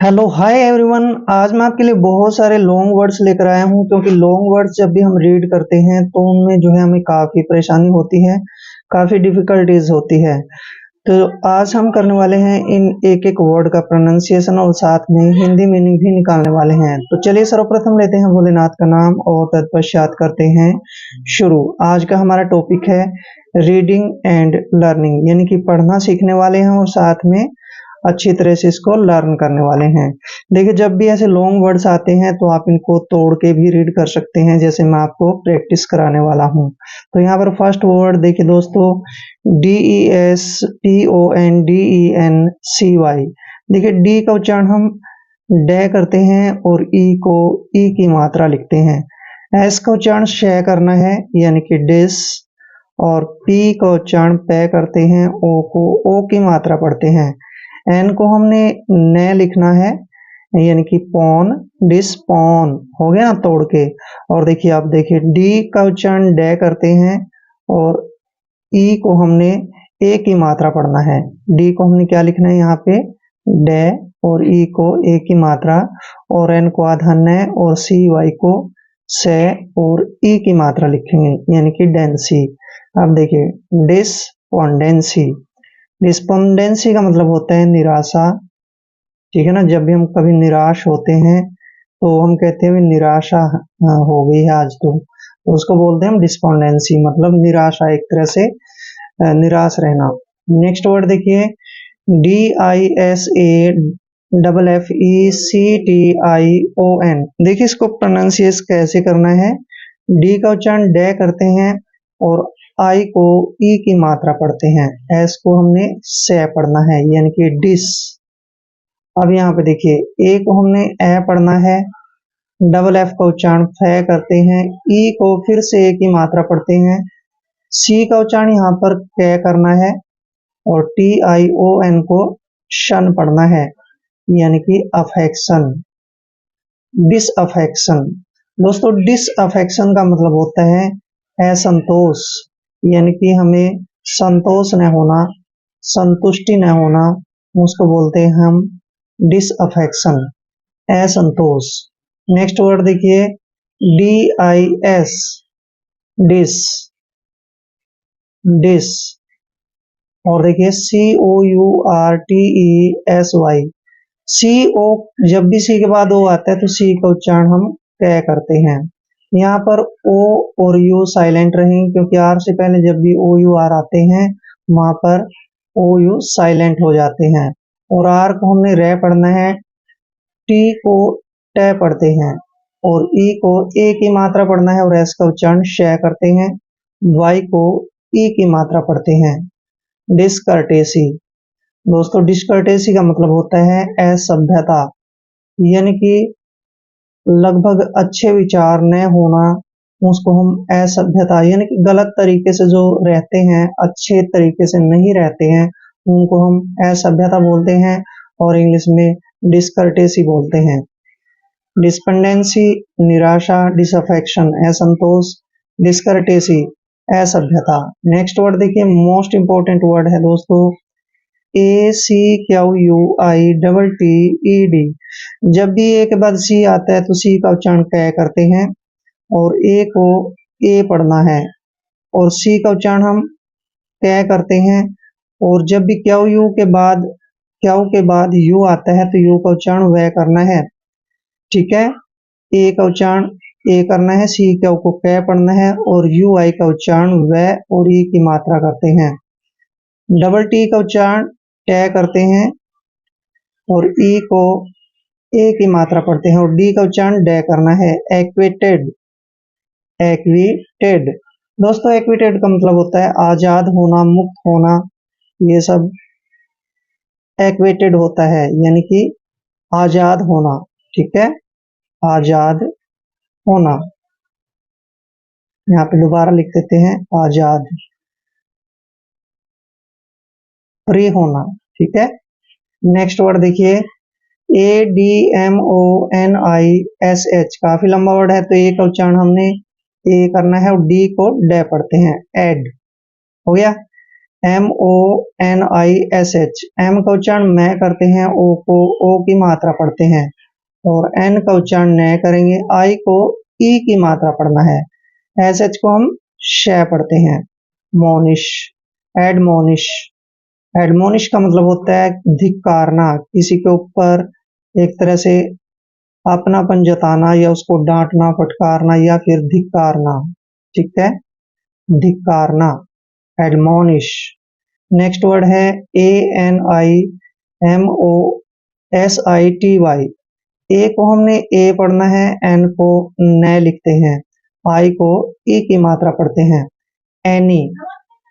Hello hi everyone. आज मैं आपके लिए बहुत सारे लॉन्ग वर्ड्स लेकर आया हूँ क्योंकि लॉन्ग वर्ड्स जब भी हम रीड करते हैं तो उनमें जो है हमें काफ़ी परेशानी होती है, काफ़ी डिफ़िकल्टीज होती है। तो आज हम करने वाले हैं इन एक एक वर्ड का प्रोनाउंसिएशन और साथ में हिंदी मीनिंग भी निकालने वाले हैं। तो चलिए सर्वप्रथम लेते हैं भोलेनाथ का नाम और तत्पश्चात करते हैं शुरू। आज का हमारा टॉपिक है रीडिंग एंड लर्निंग, यानी कि पढ़ना सीखने वाले हैं और साथ में अच्छी तरह से इसको लर्न करने वाले हैं। देखिए, जब भी ऐसे लॉन्ग वर्ड्स आते हैं तो आप इनको तोड़ के भी रीड कर सकते हैं, जैसे मैं आपको प्रैक्टिस कराने वाला हूँ। तो यहाँ पर फर्स्ट वर्ड देखिए दोस्तों, DESPONDENCY। देखिए, डी का उच्चारण हम डे करते हैं और ई को ई की मात्रा लिखते हैं। एस का उच्चारण शय करना है यानी कि डिस, और पी का उच्चारण पे करते हैं, ओ को ओ की मात्रा पढ़ते हैं। एन को हमने न लिखना है यानी कि पॉन, डिस्पॉन हो गया ना तोड़ के। और देखिए, आप देखिए डी का उच्चारण डे करते हैं और ई को हमने ए की मात्रा पढ़ना है। डी को हमने क्या लिखना है यहाँ पे, डे, और ई को ए की मात्रा, और एन को आधा न, और सी वाई को से, और ई की मात्रा लिखेंगे यानी कि डेंसी। अब देखिए डिस्पोंडेंसी। डिस्पोंडेंसी का मतलब होता है निराशा, ठीक है ना। जब भी हम कभी निराश होते हैं तो हम कहते हैं निराशा हो गई है आज तो उसको बोलते हैं हम डिस्पोंडेंसी, मतलब निराशा, एक तरह से निराश रहना। नेक्स्ट वर्ड देखिए, DISAFFECTION। देखिए, इसको प्रोनाउंसिएट कैसे करना है। डी का उच्चारण डे करते हैं और आई को ई की मात्रा पढ़ते हैं। एस को हमने से पढ़ना है यानी कि डिस। अब यहाँ पे देखिए, ए को हमने ए पढ़ना है, डबल एफ का उच्चारण फे करते हैं, ई को फिर से ए की मात्रा पढ़ते हैं। सी का उच्चारण यहाँ पर कै करना है और TION को शन पढ़ना है यानी कि अफेक्शन, डिसअफेक्शन। दोस्तों, डिसअफेक्शन का मतलब होता है असंतोष, यानी कि हमें संतोष न होना, संतुष्टि न होना, उसको बोलते हैं हम डिसअफेक्शन, असंतोष। नेक्स्ट वर्ड देखिए, DIS, डिस, डिस। और देखिए COURTESY। सी ओ, जब भी सी के बाद ओ आता है तो सी का उच्चारण हम कै करते हैं। यहाँ पर ओ और यू साइलेंट रहेंगे क्योंकि आर से पहले जब भी ओ यू आर आते हैं वहां पर ओ यू साइलेंट हो जाते हैं। और आर को हमने रे पढ़ना है, टी को टे पढ़ते हैं, और ई को ए की मात्रा पढ़ना है और एस का उच्चारण शय करते हैं। वाई को ई की मात्रा पढ़ते हैं। डिसकर्टेसी। दोस्तों, डिसकर्टेसी का मतलब होता है असभ्यता, यानी कि लगभग अच्छे विचार न होना, उसको हम असभ्यता यानी कि गलत तरीके से जो रहते हैं, अच्छे तरीके से नहीं रहते हैं, उनको हम असभ्यता बोलते हैं और इंग्लिश में डिसकर्टेसी बोलते हैं। डिस्पेंडेंसी निराशा, डिसअफेक्शन असंतोष, डिसकर्टेसी असभ्यता। नेक्स्ट वर्ड देखिए, मोस्ट इंपॉर्टेंट वर्ड है दोस्तों, ACQUITTED। जब भी ए के बाद सी आता है तो सी का उच्चारण कै करते हैं और ए को ए पढ़ना है, और सी का उच्चारण हम कै करते हैं। और जब भी क्याऊ के बाद यू आता है तो यू का उच्चारण वह करना है, ठीक है। ए का उच्चारण ए करना है, सी क्याऊ को कै पढ़ना है, और यू आई का उच्चारण वह और ई की मात्रा करते हैं। डबल टी का उच्चारण टे करते हैं और ई को ए की मात्रा पढ़ते हैं, और डी का उच्चारण डे करना है। Acquitted, acquitted. दोस्तों, एक्विटेड का मतलब होता है आजाद होना, मुक्त होना, ये सब एक्विटेड होता है यानी कि आजाद होना, ठीक है, आजाद होना। यहाँ पे दोबारा लिख देते हैं, आजाद, फ्री होना, ठीक है। नेक्स्ट वर्ड देखिए, ADMONISH। काफी लंबा वर्ड है तो ए का उच्चारण हमने ए करना है और डी को डे पढ़ते हैं, एड हो गया। MONISH, M का उच्चारण मैं करते हैं, O को O की मात्रा पढ़ते हैं, और N का उच्चारण न करेंगे, I को E की मात्रा पढ़ना है, SH को हम श पढ़ते हैं। मोनिश, एडमोनिश, एडमोनिश का मतलब होता है धिक्कारना, किसी के ऊपर एक तरह से अपनापन जताना या उसको डांटना, फटकारना या फिर धिक्कारना, ठीक है, धिक्कारना, एडमोनिश। नेक्स्ट वर्ड है ANIMOSITY, ए को हमने ए पढ़ना है, एन को न लिखते हैं, आई को ई की मात्रा पढ़ते हैं, एनी।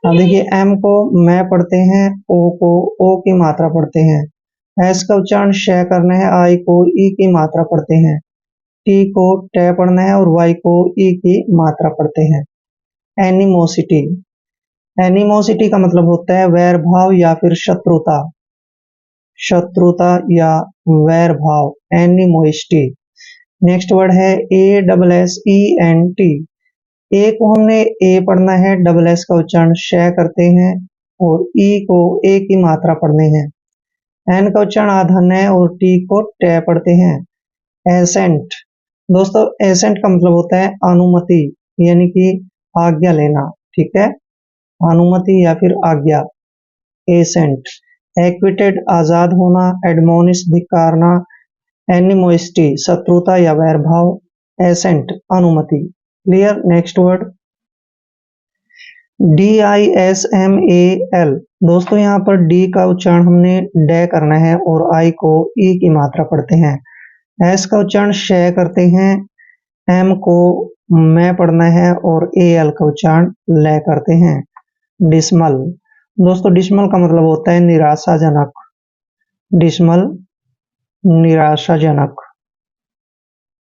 अब देखिए एम को मैं पढ़ते हैं, ओ को ओ की मात्रा पढ़ते हैं, एस का उच्चारण श करना है, आई को ई की मात्रा पढ़ते हैं, टी को ट पढ़ना है और वाई को ई की मात्रा पढ़ते हैं। एनिमोसिटी, एनिमोसिटी का मतलब होता है वैर भाव या फिर शत्रुता, शत्रुता या वैर भाव, एनिमोइस्टी। नेक्स्ट वर्ड है ASSENT, ए को हमने ए पढ़ना है, डबल एस का उच्चारण श करते हैं और ई को ए की मात्रा पढ़ने हैं, एन का उच्चारण आधा न और टी को ट पढ़ते हैं। एसेंट, दोस्तों एसेंट का मतलब होता है अनुमति यानी कि आज्ञा लेना, ठीक है, अनुमति या फिर आज्ञा, एसेंट। एक्विटेड, आजाद होना, एडमोनिश, धिक्कारना, एनिमोइस्टी, शत्रुता या वैरभाव, एसेंट, अनुमति। क्लियर। नेक्स्ट वर्ड DISMAL, दोस्तों यहाँ पर डी का उच्चारण हमने ड करना है और आई को ई की मात्रा पढ़ते हैं, एस का उच्चारण श करते हैं, एम को मैं पढ़ना है और AL का उच्चारण ल करते हैं। डिसमल, दोस्तों डिसमल का मतलब होता है निराशाजनक, डिसमल निराशाजनक,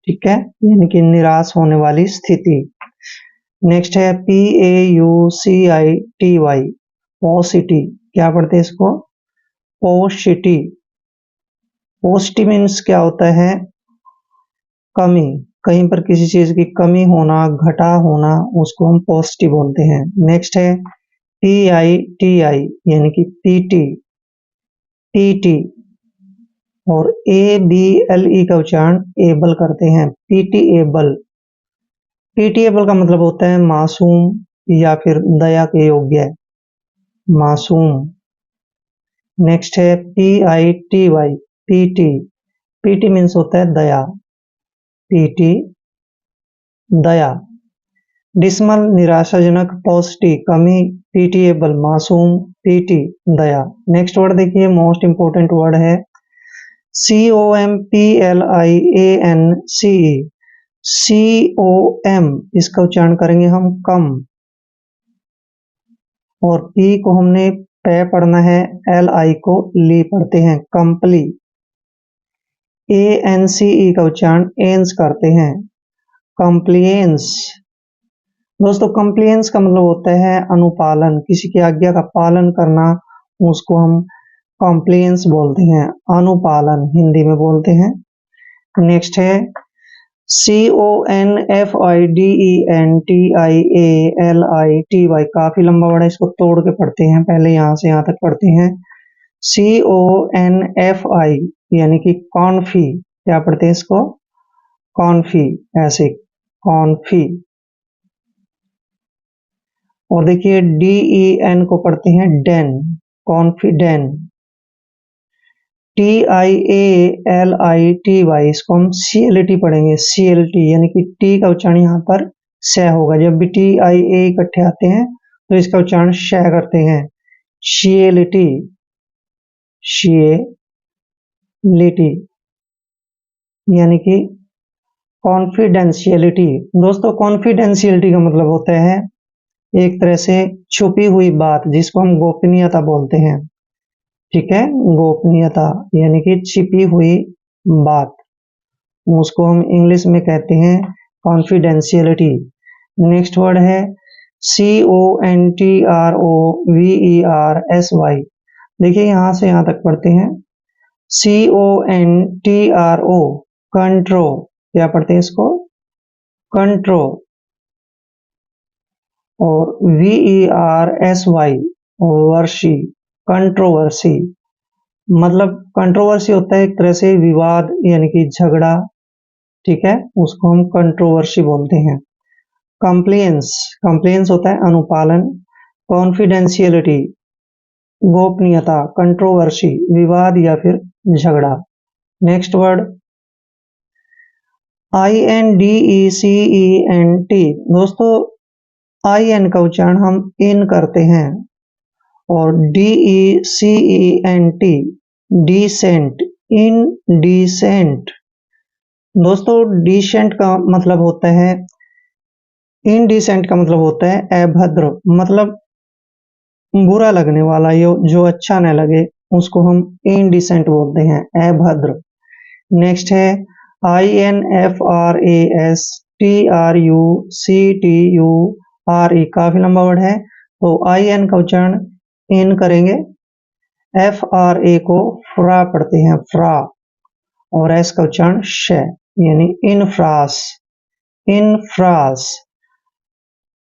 ठीक है, यानी कि निराश होने वाली स्थिति। नेक्स्ट है PAUCITY, पॉसिटी, क्या पढ़ते हैं इसको, पॉसिटी। पॉसिटी मीन्स क्या होता है, कमी, कहीं पर किसी चीज की कमी होना, घटा होना, उसको हम पॉसिटिव बोलते हैं। नेक्स्ट है PITI यानी कि PT, PT और ABLE का उच्चारण एबल करते हैं, PT एबल। PT एबल का मतलब होता है मासूम या फिर दया के योग्य, मासूम। नेक्स्ट है PITY, PT, PT मीन्स होता है दया, PT दया। डिसमल निराशाजनक, पॉसिटिव कमी, पीटीएबल मासूम, PT दया। नेक्स्ट वर्ड देखिए, मोस्ट इंपोर्टेंट वर्ड है COMPLIANCE, COM, इसका उच्चारण करेंगे हम कम, और P को हमने प पढ़ना है, LI को ली पढ़ते हैं, कंपली। ANCE का उच्चारण एंस करते हैं, कंप्लियंस। दोस्तों कंप्लियंस का मतलब होता है अनुपालन, किसी की आज्ञा का पालन करना, उसको हम कंप्लियंस बोलते हैं, अनुपालन हिंदी में बोलते हैं। नेक्स्ट है CONFIDENTIALITY, काफी लंबा वर्ड है, इसको तोड़ के पढ़ते हैं, पहले यहां से यहां तक पढ़ते हैं। CONFI यानी कि कॉन्फी, क्या पढ़ते हैं इसको, कॉन्फी, ऐसे कॉन्फी। और देखिए DEN को पढ़ते हैं डेन, कॉन्फिडेंट। TIALITY, इसको हम CLT पढ़ेंगे, CLT यानी कि टी का उच्चारण यहाँ पर स होगा, जब भी TIA इकट्ठे आते हैं तो इसका उच्चारण श करते हैं, CLT, CLT यानी कि कॉन्फिडेंशियलिटी। दोस्तों कॉन्फिडेंशियलिटी का मतलब होता है एक तरह से छुपी हुई बात, जिसको हम गोपनीयता बोलते हैं, ठीक है, गोपनीयता यानी कि छिपी हुई बात, उसको हम इंग्लिश में कहते हैं कॉन्फिडेंशियलिटी। नेक्स्ट वर्ड है CONTROVERSY, देखिए यहां से यहां तक पढ़ते हैं, CONTRO कंट्रो, क्या पढ़ते हैं इसको, कंट्रो, और VERSY वर्सी, कंट्रोवर्सी, मतलब कंट्रोवर्सी होता है एक तरह से विवाद यानी कि झगड़ा, ठीक है, उसको हम कंट्रोवर्सी बोलते हैं। कंप्लेंस, कंप्लेंस होता है अनुपालन। कॉन्फिडेंशियलिटी, गोपनीयता। कंट्रोवर्सी, विवाद या फिर झगड़ा। Next word INDECENT। दोस्तों IN का उच्चारण हम इन करते हैं और DECENT, डिसेंट, इन डिसेंट। दोस्तों डिसेंट का मतलब होता है, इनडिसेंट का मतलब होता है अभद्र, मतलब बुरा लगने वाला, जो अच्छा न लगे उसको हम इनडिसेंट बोलते हैं, अभद्र। नेक्स्ट है INFRASTRUCTURE, काफी लंबा वर्ड है, तो IN का उच्चारण इन करेंगे, FRA को फ्रा पढ़ते हैं, फ्रा, और S का उच्चारण श, यानी इनफ्रास, इनफ्रास।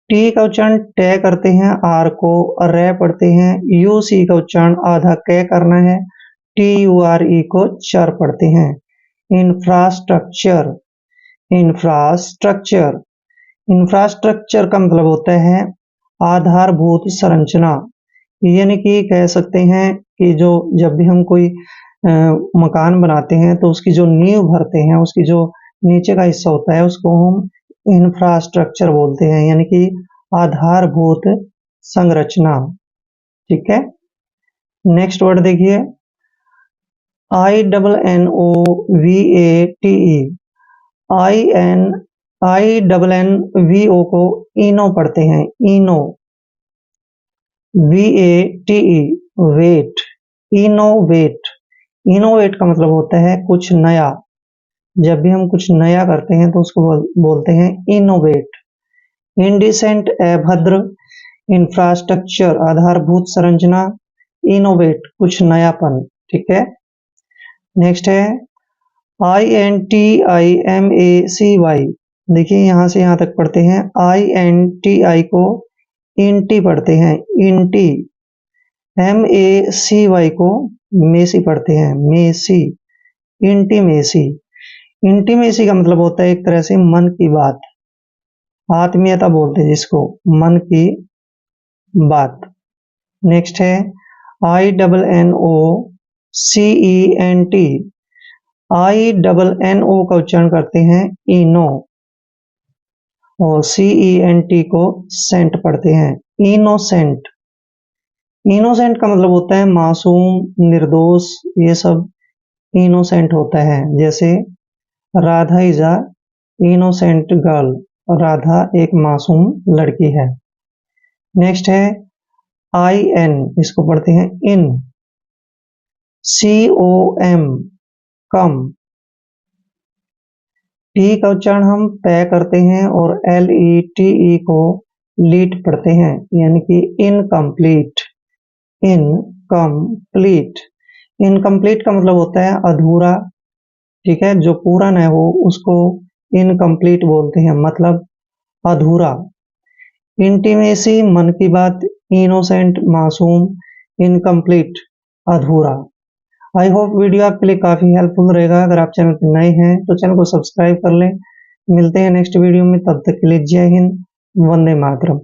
T का उच्चारण टे करते हैं, R को रे पढ़ते हैं, UC का उच्चारण आधा क करना है, TURE को चर पढ़ते हैं। इंफ्रास्ट्रक्चर, इंफ्रास्ट्रक्चर, इंफ्रास्ट्रक्चर का मतलब होता है आधारभूत संरचना, यानी कि कह सकते हैं कि जो जब भी हम कोई मकान बनाते हैं तो उसकी जो नींव भरते हैं, उसकी जो नीचे का हिस्सा होता है उसको हम इंफ्रास्ट्रक्चर बोलते हैं, यानी कि आधारभूत संरचना, ठीक है। नेक्स्ट वर्ड देखिए INNOVATE, INNVO को इनो पढ़ते हैं, इनो, VATE वेट, इनोवेट, इनोवेट का मतलब होता है कुछ नया, जब भी हम कुछ नया करते हैं तो उसको बोलते हैं इनोवेट। इंडिसेंट अभद्र, इंफ्रास्ट्रक्चर आधारभूत संरचना, इनोवेट कुछ नयापन, ठीक है। नेक्स्ट है INTIMACY, देखिए यहां से यहां तक पढ़ते हैं, INTI को इंटी पढ़ते हैं, इंटी। MACY को मेसी पढ़ते हैं, मेसी, इंटीमेसी। इंटीमेसी का मतलब होता है एक तरह से मन की बात, आत्मीयता बोलते हैं जिसको, मन की बात। नेक्स्ट है INNOCENT, INNO का उच्चारण करते हैं इनो, और CENT को सेंट पढ़ते हैं, इनोसेंट। इनोसेंट का मतलब होता है मासूम, निर्दोष, ये सब इनोसेंट होता है। जैसे Radha is a innocent girl, Radha एक मासूम लड़की है। नेक्स्ट है IN, इसको पढ़ते हैं इन, COM, कम। T का उच्चारण हम पे करते हैं और LETE को लीट पढ़ते हैं, यानी कि इनकम्प्लीट, इनकम्प्लीट। इनकम्प्लीट का मतलब होता है अधूरा, ठीक है, जो पूरा न हो उसको इनकम्प्लीट बोलते हैं, मतलब अधूरा। इंटीमेसी मन की बात, इनोसेंट मासूम, इनकम्प्लीट अधूरा। आई होप वीडियो आपके लिए काफी हेल्पफुल रहेगा। अगर आप चैनल पर नए हैं तो चैनल को सब्सक्राइब कर लें। मिलते हैं नेक्स्ट वीडियो में, तब तक के लिए जय हिंद, वंदे मातरम।